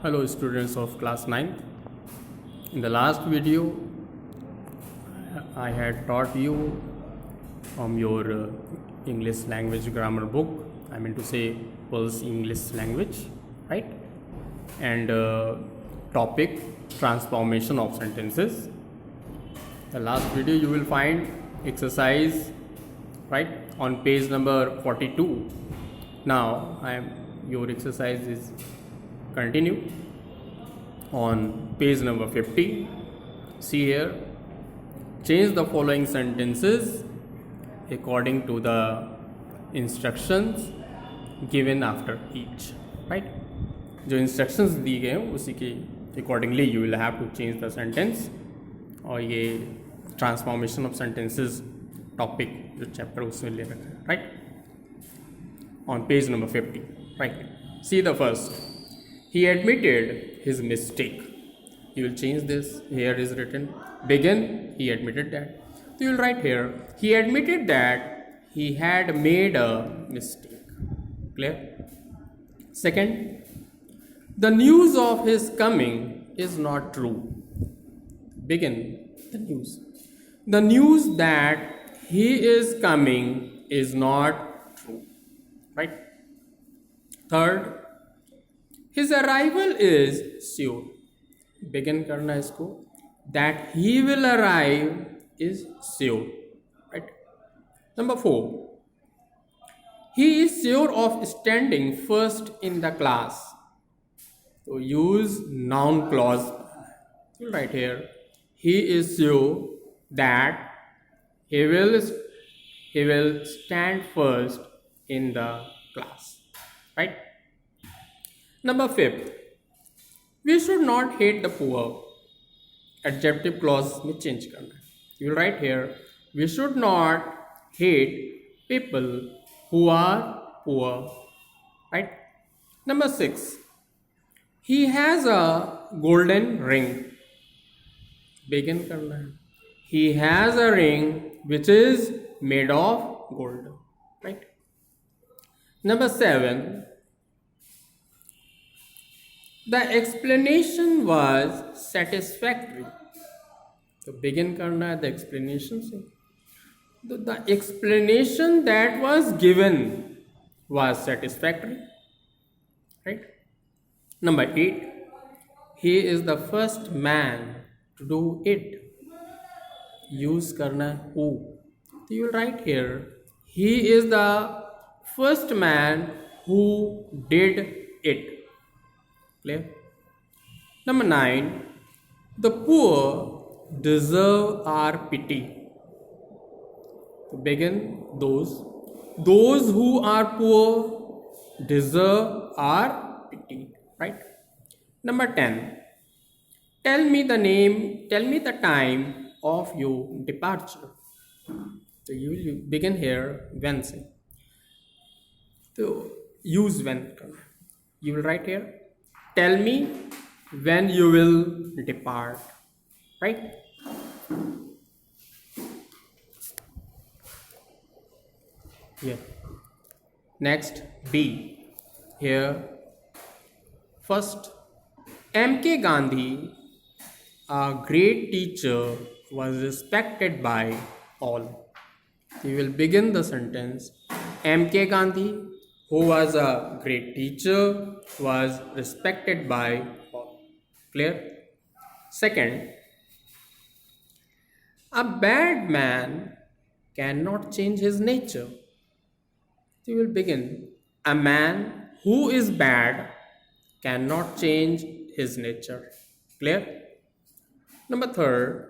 Hello students of class 9. In the last video I had taught you from your English language grammar book, I mean to say Pulse English language, right? And topic transformation of sentences. The last video you will find exercise, right, on page number 42. Now your exercise is continue on page number 50. See here, change the following sentences according to the instructions given after each, right? जो instructions दी गए हैं उसी के accordingly you will have to change the sentence. और ये transformation of sentences topic जो chapter उसमें ले रखा है, right? On page number 50, right? See the first. He admitted his mistake. You will change this. Here is written begin. He admitted that. So you will write here. He admitted that he had made a mistake. Clear? Second, the news of his coming is not true. Begin the news. The news that he is coming is not true. Right? Third, his arrival is sure. Begin करना इसको. That he will arrive is sure. Right? Number 4. He is sure of standing first in the class. So use noun clause. Right here. He is sure that he will stand first in the class. Right? Number 5. We should not hate the poor. Adjective clause में change करना है. You will write here. We should not hate people who are poor. Right? Number 6. He has a golden ring. Begin करना है. He has a ring which is made of gold. Right? Number 7. The explanation was satisfactory. So begin करना है the explanation से. The explanation that was given was satisfactory. Right? Number 8. He is the first man to do it. Use करना है who. So you will write here. He is the first man who did it. Clear? Number 9. The poor deserve our pity. To begin those who are poor deserve our pity. Right? Number 10. Tell me the time of your departure. So you will begin here when say. So use when. You will write here. Tell me when you will depart. Right? Yeah. Next, B. Here. First, M.K. Gandhi, a great teacher, was respected by all. You will begin the sentence. M.K. Gandhi, who was a great teacher, was respected by all. Clear? Second, a bad man cannot change his nature. So you will begin. A man who is bad cannot change his nature. Clear? Number 3,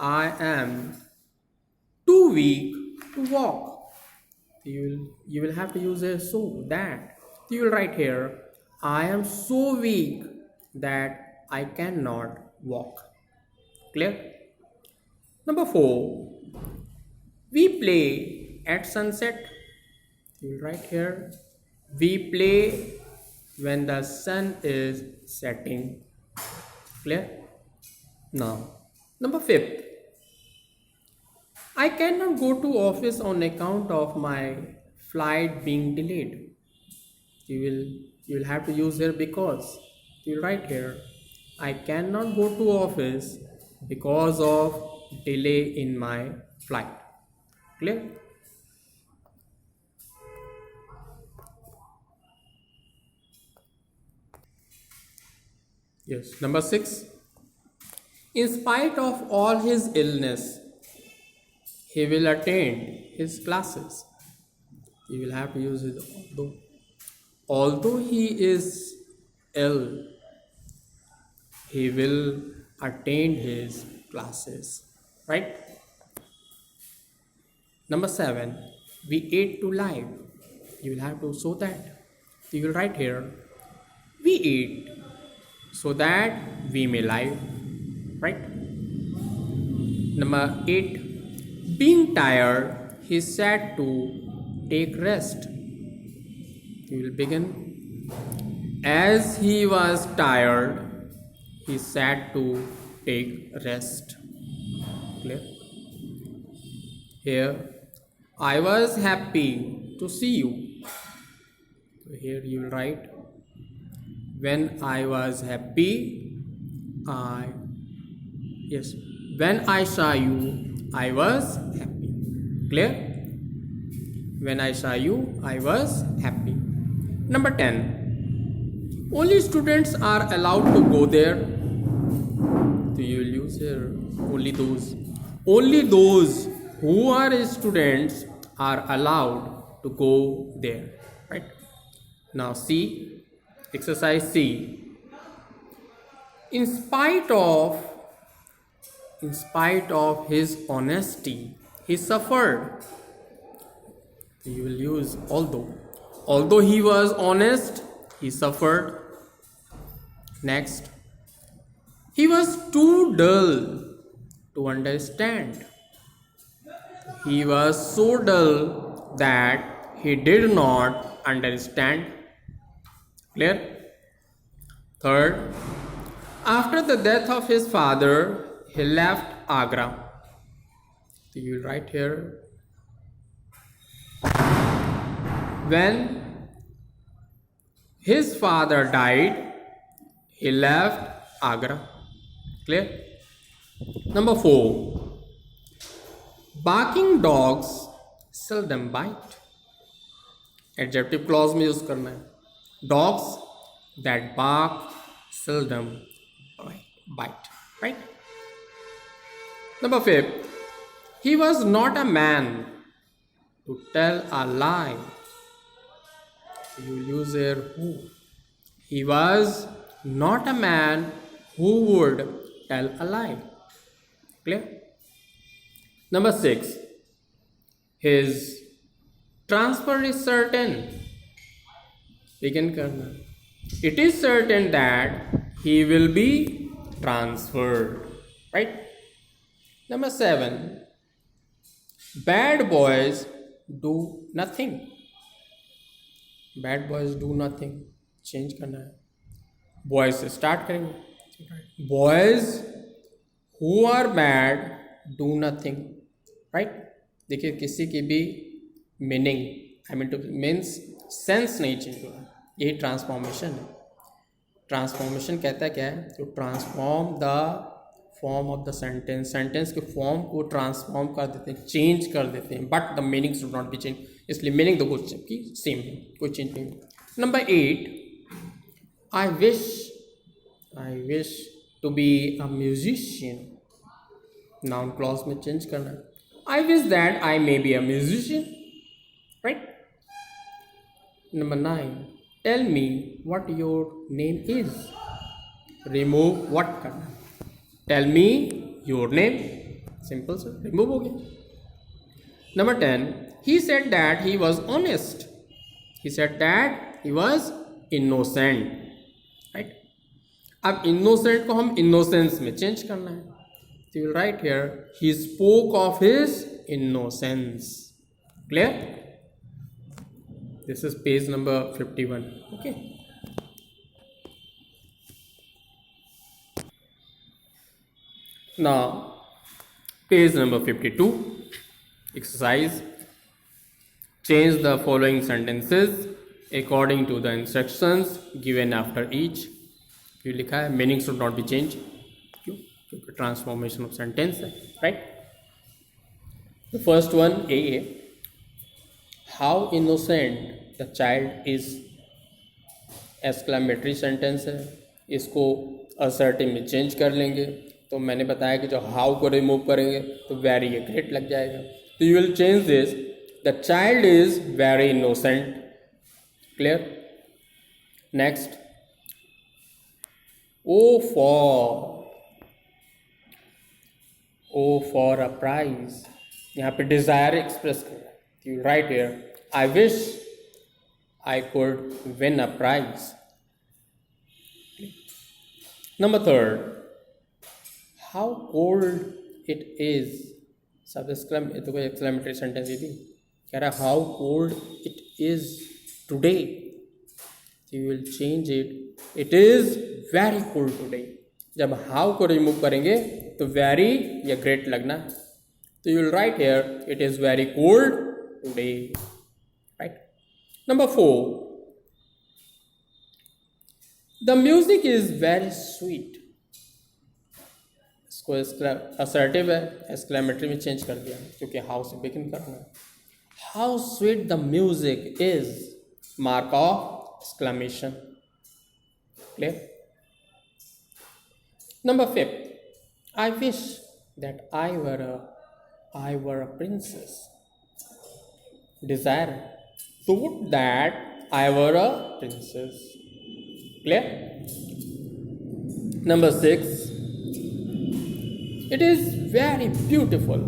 I am too weak to walk. You will have to use a so that. You will write here, I am so weak that I cannot walk. Clear? Number 4. We play at sunset. You will write here, we play when the sun is setting. Clear? Now, number 5. I cannot go to office on account of my flight being delayed. You will have to use here because. You write here, I cannot go to office because of delay in my flight. Clear? Yes. Number 6. In spite of all his illness, he will attend his classes. You will have to use it although. Although he is ill, he will attend his classes. Right? Number 7. We ate to live. You will have to show that. You will write here, we ate so that we may live. Right? Number 8. Being tired, he said to take rest. You will begin. As he was tired, he said to take rest. Clear? Here, I was happy to see you. So here you will write, when I was happy, when I saw you, I was happy. Clear? When I saw you, I was happy. Number 10. Only students are allowed to go there. So you will use here only those. Only those who are students are allowed to go there. Right? Now C. Exercise C. In spite of his honesty, he suffered. You will use although. Although he was honest, he suffered. Next. He was too dull to understand. He was so dull that he did not understand. Clear? Third. After the death of his father, he left Agra. So you will write here, when his father died, he left Agra. Clear? Number 4. Barking dogs seldom bite. Adjective clause में use करना है. Dogs that bark seldom bite. Right? Number 5. He was not a man to tell a lie. You use here who. He was not a man who would tell a lie. Clear? Number 6. His transfer is certain. Begin karna. It is certain that he will be transferred. Right? Number 7. Bad boys do nothing. Bad boys do nothing. Change करना है. Boys से start करेंगे. Boys who are bad do nothing. Right? देखिए किसी की भी meaning means sense नहीं change होगा. यही ट्रांसफॉर्मेशन है. ट्रांसफॉर्मेशन कहता है क्या है? To transform the form of the sentence. Sentence के फॉर्म को ट्रांसफॉर्म कर देते हैं, चेंज कर देते हैं, but the meaning should not be change. इसलिए मीनिंग तो कुछ की सेम है, कोई चेंज नहीं. Number 8. I wish to be a musician. Noun clause में चेंज करना है. I wish that I may be a musician. Right? Number 9. Tell me what your name is. Remove what करना है. Tell me your name. Simple sir. Remove हो गया. Number 10. He said that he was honest. He said that he was innocent. Right? अब innocent को हम innocence में change करना है. So you will write here, he spoke of his innocence. Clear? This is page number 51. Okay. Now, page number 52, exercise. Change the following sentences according to the instructions given after each. ये लिखा है meaning should not be change, क्यों? क्योंकि transformation of sentence है, right? The first one A, how innocent the child is, exclamatory sentence है, इसको assertive में change कर लेंगे। तो मैंने बताया कि जो हाउ को रिमूव करेंगे तो वेरी या ग्रेट लग जाएगा। तो you will change this, the child is very innocent. Clear? Next, O for a prize, यहाँ पे डिजायर एक्सप्रेस करना है। You write here, I wish I could win a prize. Number third, how cold it is. सब तो कोई exclamatory sentence भी कह रहा है how cold it is today. You will change it. It is very cold today. जब how को remove करेंगे तो very या great लगना। तो you will write here, it is very cold today. Right? Number 4, the music is very sweet. इसको assertive है, exclamatory में चेंज कर दिया क्योंकि हाउ से बिगिन करना है। How sweet the music is, mark of exclamation. Clear? Number 5, I wish that I were a princess. Desire, thought that I were a princess. Clear? Number 6, it is very beautiful.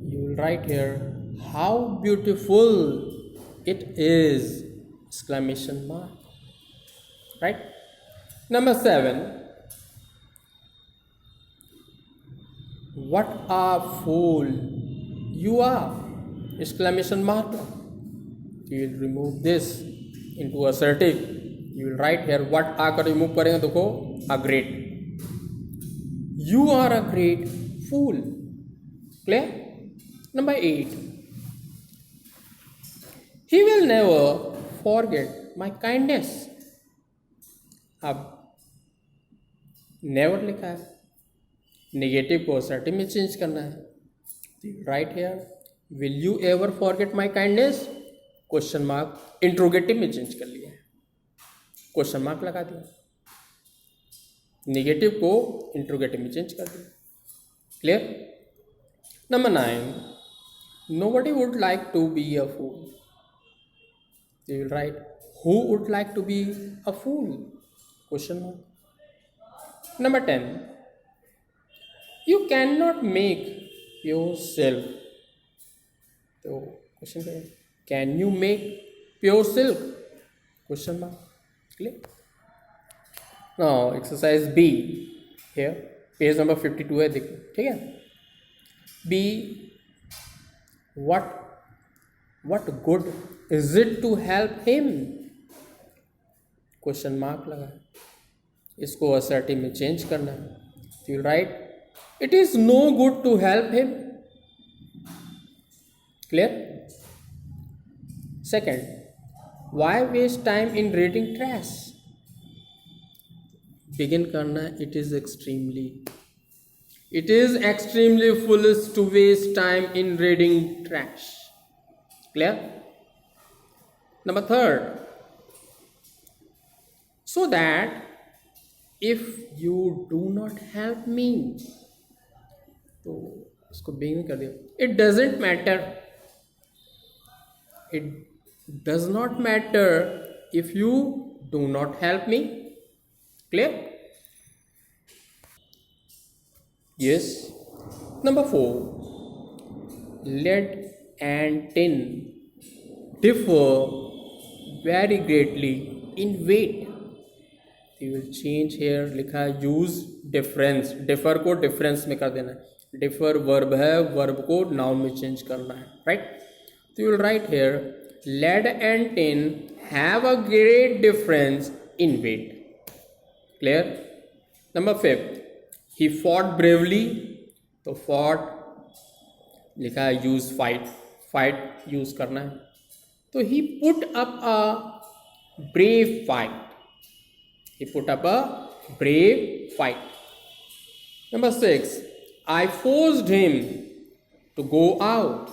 You will write here, how beautiful it is, exclamation mark. Right? Number 7, what a fool you are, exclamation mark. You will remove this into assertive. You will write here, what आ कर remove करेंगे देखो, a great. You are a great fool. Clear? Number 8, he will never forget my kindness. अब never लिखा है, negative को assertive में change करना है। Right here, will you ever forget my kindness, question mark interrogative में चेंज कर लिया है, क्वेश्चन मार्क लगा दिया, नेगेटिव को इंट्रोगेटिव में चेंज कर दिया। Clear? Number 9, nobody would like to be a fool. You will write, who would like to be a fool, question mark. Number 10, you can not make yourself, तो question क्या है, can you make pure silk, question mark. Clear? Now exercise B, here page number 52 है, देखो, ठीक है। B, what good is it to help him, question mark लगा है, इसको असर्टिव में चेंज करना है। You write, it is no good to help him. Clear? Second, why waste time in reading trash, begin करना है, it is extremely foolish to waste time in reading trash. Clear? Number 3, so that if you do not help me, तो उसको begin कर दिया, it doesn't matter, it does not matter if you do not help me. Clear? Yes. Number 4, lead and tin differ very greatly in weight. You will change here, लिखा use difference, differ को difference में कर देना है, differ verb है, verb को noun में change करना है, right? So you will write here, lead and tin have a great difference in weight. Clear? Number 5, he fought bravely, तो fought लिखा है use fight use करना है, तो he put up a brave fight. He put up a brave fight. Number 6, I forced him to go out.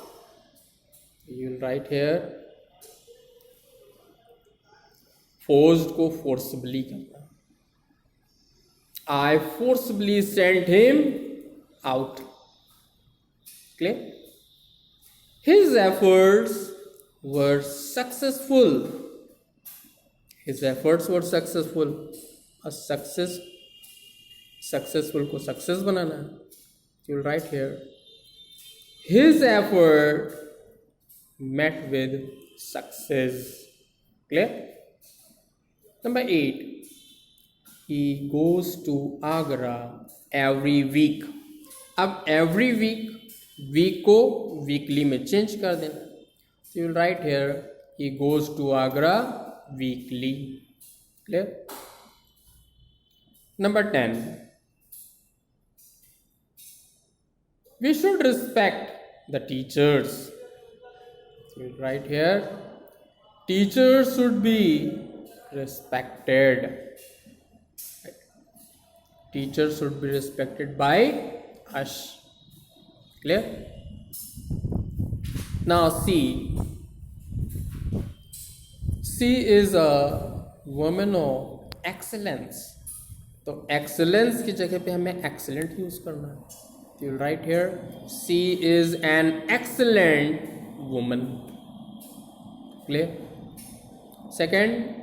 You will write here, forced को forcibly करना. I forcibly sent him out. Clear? His efforts were successful. His efforts were successful. A successful को success बनाना है. You will write here, his effort met with success. Clear? Number 8, he goes to Agra every week. अब every week को weekly में change कर देना. You will write here, he goes to Agra weekly. Clear? Number 10, we should respect the teachers. You will write here, teachers should be respected. Teachers should be respected by us. Clear? Now C is a woman of excellence. तो excellence की जगह पे हमें excellent use करना है. You will write here, she is an excellent woman. Clear? Second,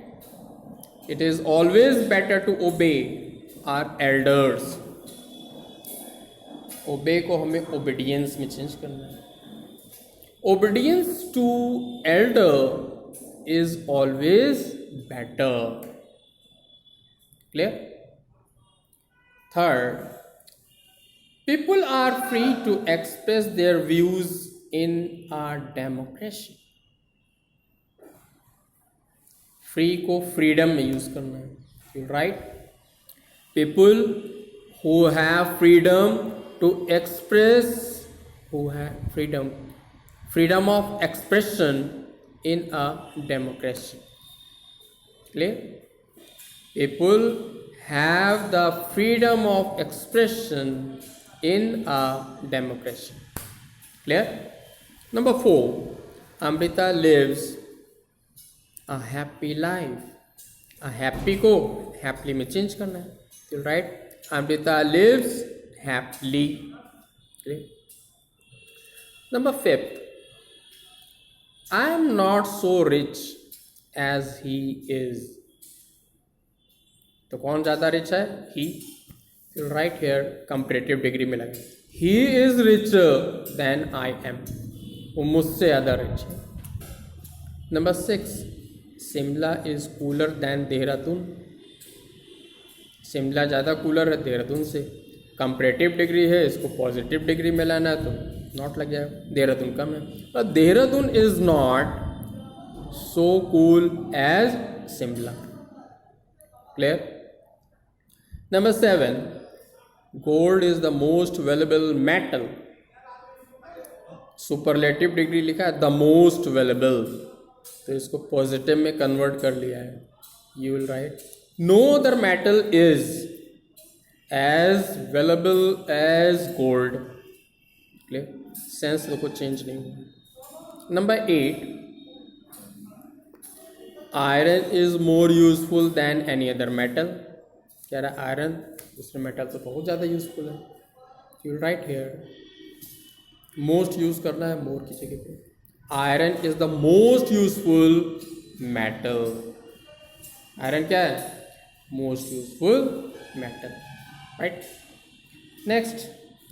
it is always better to obey our elders. Obey को हमें obedience में change करना है. Obedience to elder is always better. Clear? Third, people are free to express their views in our democracy. Free को freedom में use करना है. You write, people who have freedom to express, who have freedom of expression in a democracy. Clear? People have the freedom of expression in a democracy. Clear? Number 4, Amrita lives a happy life. A happy को happily में change करना है. You write, Amrita lives happily. Clear? Number 5, I am not so rich as he is. तो कौन ज़्यादा rich है? He. You will write here, comparative degree में लगे, he is richer than I am. वो मुझसे ज़्यादा रिच है. Number 6, Shimla is cooler than Dehradun. Shimla ज़्यादा कूलर है देहरादून से. कंपरेटिव डिग्री है, इसको पॉजिटिव डिग्री में लाना है तो नॉट लग जाएगा. देहरादून कम है. और Dehradun is not so cool as Shimla. Clear? Number 7, gold is the most valuable metal. Superlative degree लिखा है the most valuable, तो इसको पॉजिटिव में कन्वर्ट कर लिया है. You will write, no other metal is as valuable as gold. Clear? Sense को change नहीं हुआ. Number 8, iron is more useful than any other metal. कह रहा है आयरन दूसरे मेटल से बहुत ज़्यादा यूजफुल है. You will write here, most use करना है मोर की जगह पे. Iron is the most useful metal. Iron क्या है? Most useful metal. Right. Next,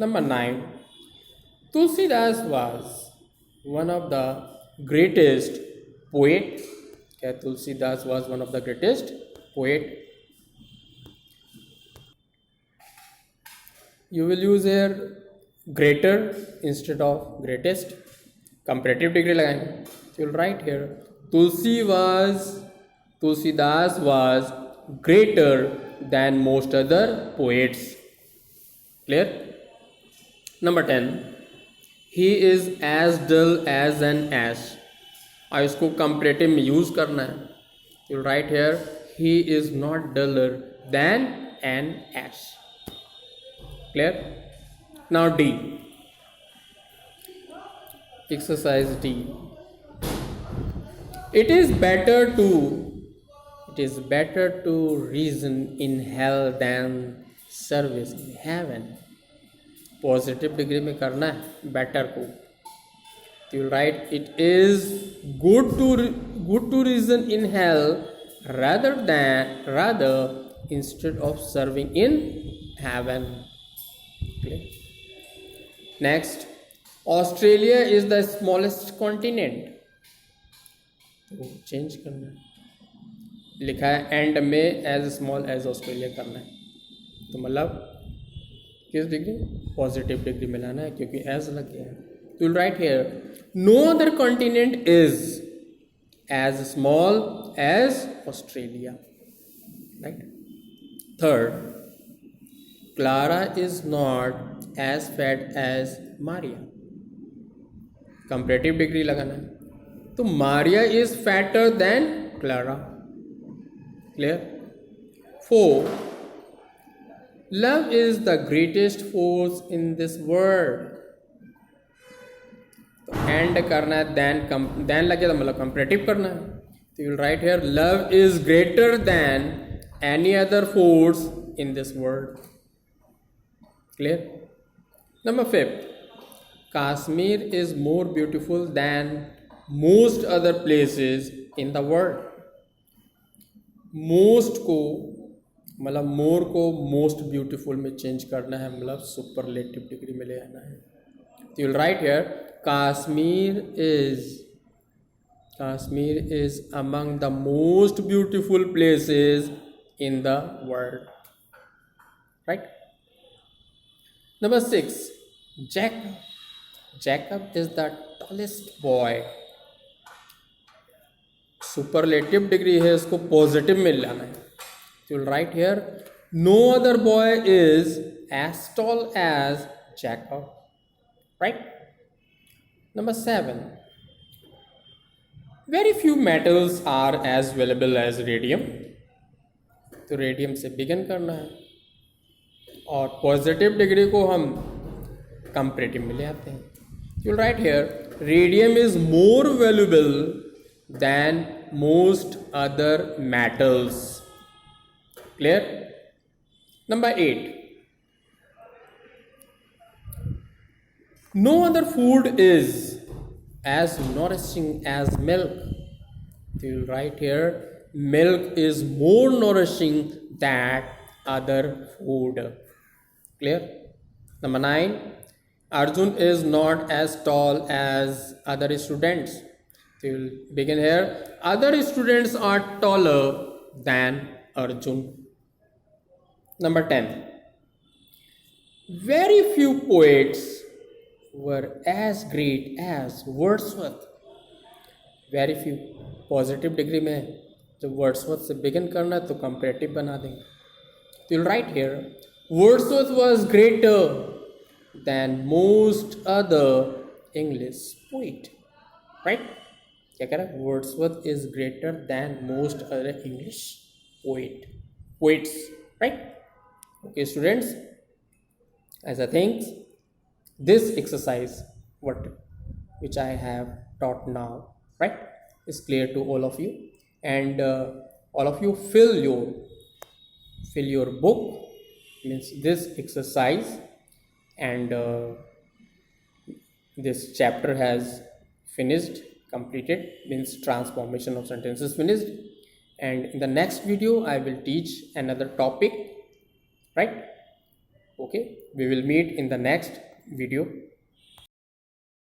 number 9, Tulsidas was one of the greatest poet. क्या? Tulsidas was one of the greatest poet. You will use here greater instead of greatest. Comparative degree लगाएंगे. You will write here, Tulsidas was greater than most other poets. Clear? Number 10, he is as dull as an ash. और इसको comparative में use करना है. You will write here, he is not duller than an ash. Clear? Now D. Exercise D. It is better to reason in hell than service in heaven. Positive degree में करना है better को. You write it is good to reason in hell rather instead of serving in heaven. Okay. Next, Australia is the smallest continent. तो change करना है, लिखा है and में एज स्मॉल एज ऑस्ट्रेलिया करना है. तो मतलब किस डिग्री? पॉजिटिव डिग्री में लाना है क्योंकि एज लग गया है. तो will write here no other continent is as small as Australia. Right. Third, Clara is not as fat as Maria. Comparative degree लगाना है. तो Maria is fatter than Clara. Clear? 4, love is the greatest force in this world. तो and करना है, then लगे तो मतलब comparative करना है. तो you will write here love is greater than any other force in this world. Clear? Number 5, Kashmir is more beautiful than most other places in the world. Most को मतलब मोर को मोस्ट ब्यूटीफुल में change करना है, मतलब superlative degree में ले आना है. तो you will write here Kashmir is among the most beautiful places in the world. Right? Number 6, Jacob is the tallest boy. Superlative degree है, इसको पॉजिटिव में लाना है. You will write here no other boy is as tall as Jacob. Right? Number 7, very few metals are as valuable as radium. तो radium से begin करना है और पॉजिटिव डिग्री को हम कंपैरेटिव में ले आते हैं. You will write here radium is more valuable than most other metals. Clear? Number 8, no other food is as nourishing as milk. You will write here milk is more nourishing than other food. Clear? Number 9, Arjun is not as tall as other students. So you will begin here other students are taller than Arjun. Number 10, very few poets were as great as Wordsworth. Very few positive degree में है, जब Wordsworth से begin करना है तो comparative बना देंगे. तो you'll write here Wordsworth was greater than most other English poet. Right? क्या कह रहा है? Wordsworth is greater than most other English poets. Right? Okay, students, as I think this exercise which I have taught now, right, is clear to all of you, and all of you fill your book, means this exercise, and this chapter has completed, means transformation of sentences finished. And in the next video I will teach another topic. Right? Okay, we will meet in the next video.